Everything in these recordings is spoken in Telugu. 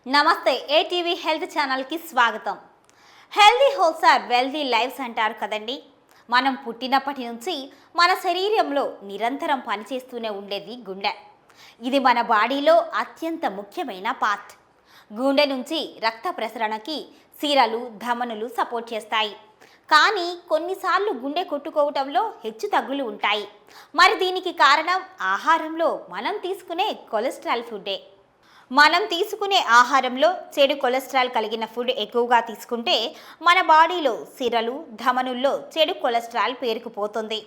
నమస్తే ఏటీవీ హెల్త్ ఛానల్కి స్వాగతం. Healthy holes are wealthy lives అంటారు కదండి. మనం పుట్టినప్పటి నుంచి మన శరీరంలో నిరంతరం పనిచేస్తూనే ఉండేది గుండె. ఇది మన బాడీలో అత్యంత ముఖ్యమైన పార్ట్. గుండె నుంచి రక్త ప్రసరణకి సిరలు ధమనులు సపోర్ట్ చేస్తాయి. కానీ కొన్నిసార్లు గుండె కొట్టుకోవటంలో హెచ్చు తగ్గులు ఉంటాయి. మరి దీనికి కారణం ఆహారంలో మనం తీసుకునే కొలెస్ట్రాల్ ఫుడ్డే. మనం తీసుకునే ఆహారంలో చెడు కొలెస్ట్రాల్ కలిగిన ఫుడ్ ఎక్కువగా తీసుకుంటే మన బాడీలో సిరలు ధమనుల్లో చెడు కొలెస్ట్రాల్ పేరుకుపోతుంది.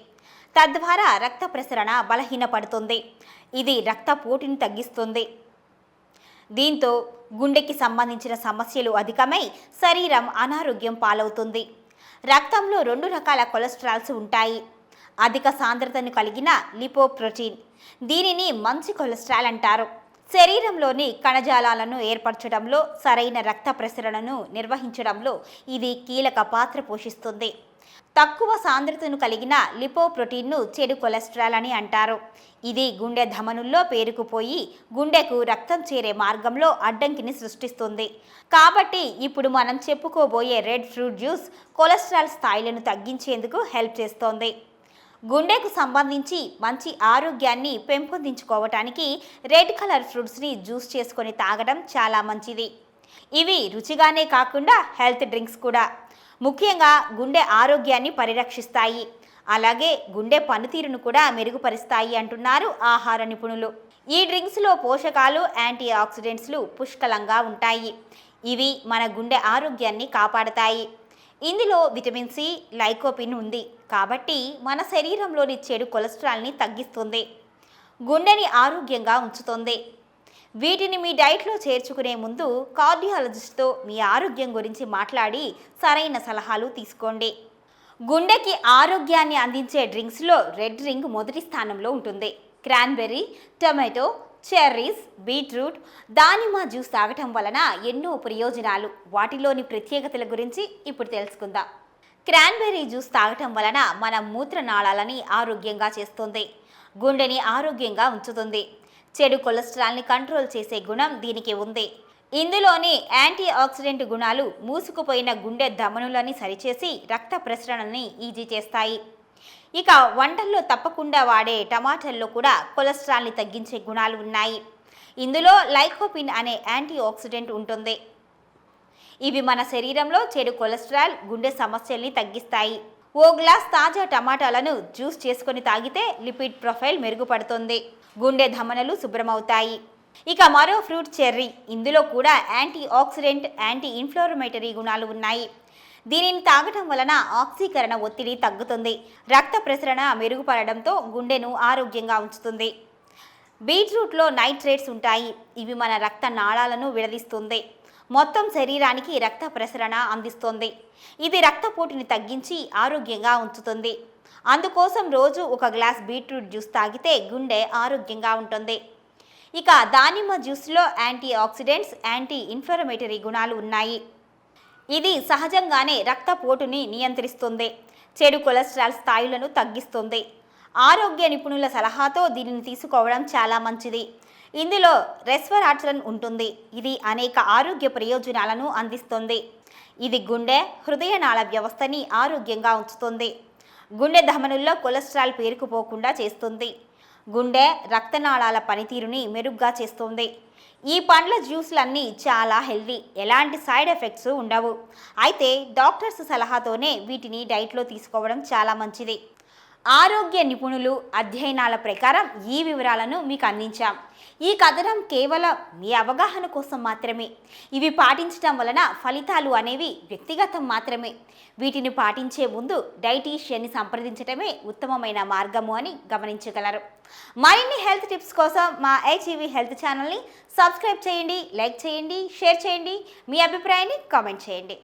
తద్వారా రక్త ప్రసరణ బలహీనపడుతుంది. ఇది రక్తపోటుని తగ్గిస్తుంది. దీంతో గుండెకి సంబంధించిన సమస్యలు అధికమై శరీరం అనారోగ్యం పాలవుతుంది. రక్తంలో 2 రకాల కొలెస్ట్రాల్స్ ఉంటాయి. అధిక సాంద్రతను కలిగిన లిపోప్రోటీన్, దీనిని మంచి కొలెస్ట్రాల్ అంటారు. శరీరంలోని కణజాలాలను ఏర్పరచడంలో సరైన రక్త ప్రసరణను నిర్వహించడంలో ఇది కీలక పాత్ర పోషిస్తుంది. తక్కువ సాంద్రతను కలిగిన లిపోప్రోటీన్ను చెడు కొలెస్ట్రాల్ అని అంటారు. ఇది గుండె ధమనుల్లో పేరుకుపోయి గుండెకు రక్తం చేరే మార్గంలో అడ్డంకిని సృష్టిస్తుంది. కాబట్టి ఇప్పుడు మనం చెప్పుకోబోయే రెడ్ ఫ్రూట్ జ్యూస్ కొలెస్ట్రాల్ స్థాయిలను తగ్గించేందుకు హెల్ప్ చేస్తోంది. గుండెకు సంబంధించి మంచి ఆరోగ్యాన్ని పెంపొందించుకోవటానికి రెడ్ కలర్ ఫ్రూట్స్ని జ్యూస్ చేసుకొని తాగడం చాలా మంచిది. ఇవి రుచిగానే కాకుండా హెల్త్ డ్రింక్స్ కూడా. ముఖ్యంగా గుండె ఆరోగ్యాన్ని పరిరక్షిస్తాయి. అలాగే గుండె పనితీరును కూడా మెరుగుపరుస్తాయి అంటున్నారు ఆహార నిపుణులు. ఈ డ్రింక్స్లో పోషకాలు యాంటీ ఆక్సిడెంట్స్లు పుష్కలంగా ఉంటాయి. ఇవి మన గుండె ఆరోగ్యాన్ని కాపాడతాయి. ఇందులో విటమిన్ సి, లైకోపిన్ ఉంది కాబట్టి మన శరీరంలోని చెడు కొలెస్ట్రాల్ని తగ్గిస్తుంది. గుండెని ఆరోగ్యంగా ఉంచుతుంది. వీటిని మీ డైట్లో చేర్చుకునే ముందు కార్డియాలజిస్ట్తో మీ ఆరోగ్యం గురించి మాట్లాడి సరైన సలహాలు తీసుకోండి. గుండెకి ఆరోగ్యాన్ని అందించే డ్రింక్స్లో రెడ్ డ్రింక్ మొదటి స్థానంలో ఉంటుంది. క్రాన్బెర్రీ, టొమాటో, చెర్రీస్, బీట్రూట్, దానిమ్మ జ్యూస్ తాగటం వలన ఎన్నో ప్రయోజనాలు. వాటిలోని ప్రత్యేకతల గురించి ఇప్పుడు తెలుసుకుందాం. క్రాన్బెర్రీ జ్యూస్ తాగటం వలన మన మూత్రనాళాలని ఆరోగ్యంగా చేస్తుంది. గుండెని ఆరోగ్యంగా ఉంచుతుంది. చెడు కొలెస్ట్రాల్ని కంట్రోల్ చేసే గుణం దీనికి ఉంది. ఇందులోని యాంటీ ఆక్సిడెంట్ గుణాలు మూసుకుపోయిన గుండె ధమనులని సరిచేసి రక్త ప్రసరణని ఈజీ చేస్తాయి. ఇక వంటల్లో తప్పకుండా వాడే టమాటాల్లో కూడా కొలెస్ట్రాల్ని తగ్గించే గుణాలు ఉన్నాయి. ఇందులో లైకోపిన్ అనే యాంటీ ఆక్సిడెంట్ ఉంటుంది. ఇవి మన శరీరంలో చెడు కొలెస్ట్రాల్, గుండె సమస్యల్ని తగ్గిస్తాయి. ఓ గ్లాస్ తాజా టమాటాలను జ్యూస్ చేసుకొని తాగితే లిపిడ్ ప్రొఫైల్ మెరుగుపడుతుంది. గుండె ధమనులు శుభ్రమవుతాయి. ఇక మరో ఫ్రూట్ చెర్రీ. ఇందులో కూడా యాంటీ ఆక్సిడెంట్, యాంటీ ఇన్ఫ్లమేటరీ గుణాలు ఉన్నాయి. దీనిని తాగటం వలన ఆక్సీకరణ ఒత్తిడి తగ్గుతుంది. రక్త ప్రసరణ మెరుగుపడడంతో గుండెను ఆరోగ్యంగా ఉంచుతుంది. బీట్రూట్లో నైట్రేట్స్ ఉంటాయి. ఇవి మన రక్త నాళాలను విడదీస్తుంది. మొత్తం శరీరానికి రక్త ప్రసరణ అందిస్తుంది. ఇది రక్తపోటుని తగ్గించి ఆరోగ్యంగా ఉంచుతుంది. అందుకోసం రోజు ఒక గ్లాస్ బీట్రూట్ జ్యూస్ తాగితే గుండె ఆరోగ్యంగా ఉంటుంది. ఇక దానిమ్మ జ్యూస్లో యాంటీ ఆక్సిడెంట్స్, యాంటీ ఇన్ఫ్లమేటరీ గుణాలు ఉన్నాయి. ఇది సహజంగానే రక్తపోటుని నియంత్రిస్తుంది. చెడు కొలెస్ట్రాల్ స్థాయిలను తగ్గిస్తుంది. ఆరోగ్య నిపుణుల సలహాతో దీనిని తీసుకోవడం చాలా మంచిది. ఇందులో రెస్వరాట్రన్ ఉంటుంది. ఇది అనేక ఆరోగ్య ప్రయోజనాలను అందిస్తుంది. ఇది గుండె, హృదయనాళ వ్యవస్థని ఆరోగ్యంగా ఉంచుతుంది. గుండె ధమనుల్లో కొలెస్ట్రాల్ పేరుకుపోకుండా చేస్తుంది. గుండె, రక్తనాళాల పనితీరుని మెరుగ్గా చేస్తుంది. ఈ పండ్ల జ్యూస్లన్నీ చాలా హెల్దీ. ఎలాంటి సైడ్ ఎఫెక్ట్స్ ఉండవు. అయితే డాక్టర్స్ సలహాతోనే వీటిని డైట్లో తీసుకోవడం చాలా మంచిది. ఆరోగ్య నిపుణులు అధ్యయనాల ప్రకారం ఈ వివరాలను మీకు అందించాం. ఈ కథనం కేవలం మీ అవగాహన కోసం మాత్రమే. ఇవి పాటించడం వలన ఫలితాలు అనేవి వ్యక్తిగతం మాత్రమే. వీటిని పాటించే ముందు డైటీషియన్ని సంప్రదించడమే ఉత్తమమైన మార్గము అని గమనించగలరు. మరిన్ని హెల్త్ టిప్స్ కోసం మా ఏటీవీ హెల్త్ ఛానల్ని సబ్స్క్రైబ్ చేయండి, లైక్ చేయండి, షేర్ చేయండి. మీ అభిప్రాయాన్ని కామెంట్ చేయండి.